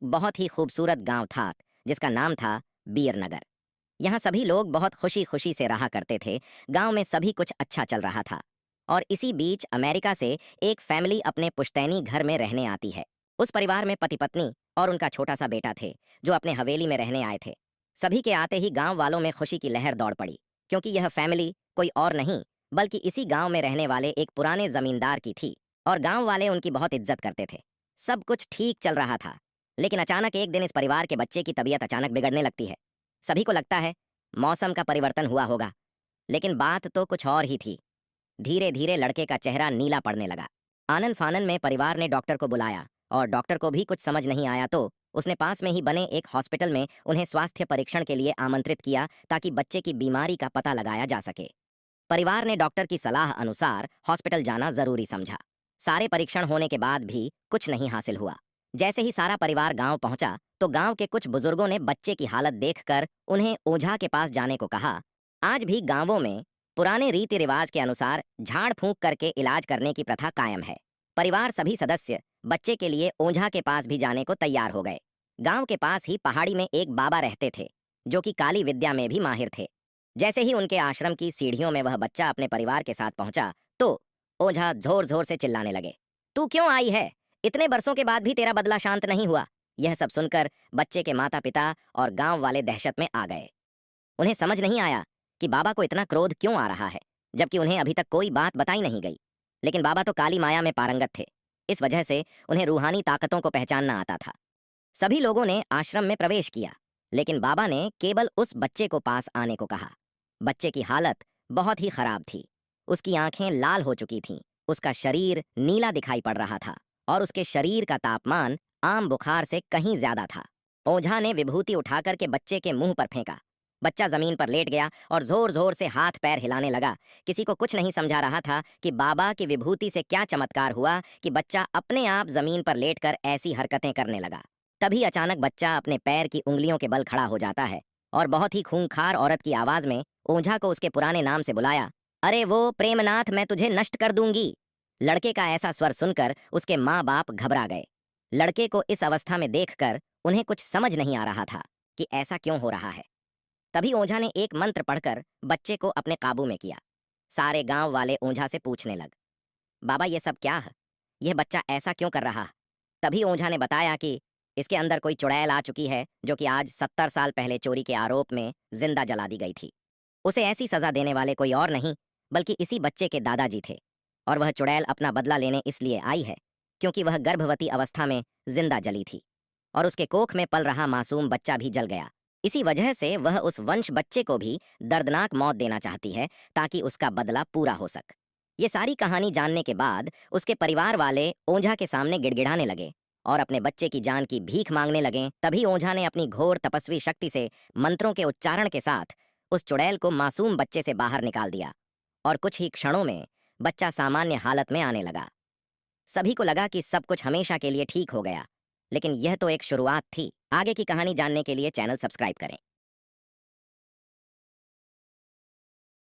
बहुत ही खूबसूरत गांव था जिसका नाम था बीरनगर। यहाँ सभी लोग बहुत खुशी खुशी से रहा करते थे। गांव में सभी कुछ अच्छा चल रहा था। और इसी बीच अमेरिका से एक फैमिली अपने पुश्तैनी घर में रहने आती है। उस परिवार में पति पत्नी और उनका छोटा सा बेटा थे जो अपने हवेली में रहने आए थे। सभी के आते ही गांव वालों में खुशी की लहर दौड़ पड़ी, क्योंकि यह फैमिली कोई और नहीं बल्कि इसी गांव में रहने वाले एक पुराने जमींदार की थी। और गांव वाले उनकी बहुत इज्जत करते थे। सब कुछ ठीक चल रहा था, लेकिन अचानक एक दिन इस परिवार के बच्चे की तबीयत अचानक बिगड़ने लगती है। सभी को लगता है मौसम का परिवर्तन हुआ होगा, लेकिन बात तो कुछ और ही थी। धीरे धीरे लड़के का चेहरा नीला पड़ने लगा। आनन फानन में परिवार ने डॉक्टर को बुलाया और डॉक्टर को भी कुछ समझ नहीं आया, तो उसने पास में ही बने एक हॉस्पिटल में उन्हें स्वास्थ्य परीक्षण के लिए आमंत्रित किया ताकि बच्चे की बीमारी का पता लगाया जा सके। परिवार ने डॉक्टर की सलाह अनुसार हॉस्पिटल जाना जरूरी समझा। सारे परीक्षण होने के बाद भी कुछ नहीं हासिल हुआ। जैसे ही सारा परिवार गांव पहुंचा तो गांव के कुछ बुजुर्गों ने बच्चे की हालत देखकर उन्हें ओझा के पास जाने को कहा। आज भी गांवों में पुराने रीति रिवाज के अनुसार झाड़ फूंक करके इलाज करने की प्रथा कायम है। परिवार सभी सदस्य बच्चे के लिए ओझा के पास भी जाने को तैयार हो गए। गांव के पास ही पहाड़ी में एक बाबा रहते थे जो कि काली विद्या में भी माहिर थे। जैसे ही उनके आश्रम की सीढ़ियों में वह बच्चा अपने परिवार के साथ पहुंचा तो ओझा जोर जोर से चिल्लाने लगे, तू क्यों आई है? इतने बरसों के बाद भी तेरा बदला शांत नहीं हुआ। यह सब सुनकर बच्चे के माता पिता और गांव वाले दहशत में आ गए। उन्हें समझ नहीं आया कि बाबा को इतना क्रोध क्यों आ रहा है, जबकि उन्हें अभी तक कोई बात बताई नहीं गई। लेकिन बाबा तो काली माया में पारंगत थे। इस वजह से उन्हें रूहानी ताकतों को पहचानना आता था। सभी लोगों ने आश्रम में प्रवेश किया, लेकिन बाबा ने केवल उस बच्चे को पास आने को कहा। बच्चे की हालत बहुत ही खराब थी। उसकी आंखें लाल हो चुकी थीं, उसका शरीर नीला दिखाई पड़ रहा था और उसके शरीर का तापमान आम बुखार से कहीं ज्यादा था। ओझा ने विभूति उठाकर के बच्चे के मुंह पर फेंका। बच्चा जमीन पर लेट गया और जोर जोर से हाथ पैर हिलाने लगा। किसी को कुछ नहीं समझा रहा था कि बाबा की विभूति से क्या चमत्कार हुआ कि बच्चा अपने आप जमीन पर लेटकर ऐसी हरकतें करने लगा। तभी अचानक बच्चा अपने पैर की उंगलियों के बल खड़ा हो जाता है और बहुत ही खूंखार औरत की आवाज में ओझा को उसके पुराने नाम से बुलाया, अरे वो प्रेमनाथ, मैं तुझे नष्ट कर दूंगी। लड़के का ऐसा स्वर सुनकर उसके माँ बाप घबरा गए। लड़के को इस अवस्था में देखकर उन्हें कुछ समझ नहीं आ रहा था कि ऐसा क्यों हो रहा है। तभी ओझा ने एक मंत्र पढ़कर बच्चे को अपने काबू में किया। सारे गांव वाले ओझा से पूछने लग, बाबा ये सब क्या है? यह बच्चा ऐसा क्यों कर रहा है? तभी ओझा ने बताया कि इसके अंदर कोई चुड़ैल आ चुकी है जो कि आज 70 साल पहले चोरी के आरोप में जिंदा जला दी गई थी। उसे ऐसी सजा देने वाले कोई और नहीं बल्कि इसी बच्चे के दादाजी थे। और वह चुड़ैल अपना बदला लेने इसलिए आई है क्योंकि वह गर्भवती अवस्था में जिंदा जली थी और उसके कोख में पल रहा मासूम बच्चा भी जल गया। इसी वजह से वह उस वंश बच्चे को भी दर्दनाक मौत देना चाहती है ताकि उसका बदला पूरा हो सके। ये सारी कहानी जानने के बाद उसके परिवार वाले ओझा के सामने गिड़गिड़ाने लगे और अपने बच्चे की जान की भीख मांगने लगे। तभी ओझा ने अपनी घोर तपस्वी शक्ति से मंत्रों के उच्चारण के साथ उस चुड़ैल को मासूम बच्चे से बाहर निकाल दिया और कुछ ही क्षणों में बच्चा सामान्य हालत में आने लगा। सभी को लगा कि सब कुछ हमेशा के लिए ठीक हो गया, लेकिन यह तो एक शुरुआत थी। आगे की कहानी जानने के लिए चैनल सब्सक्राइब करें।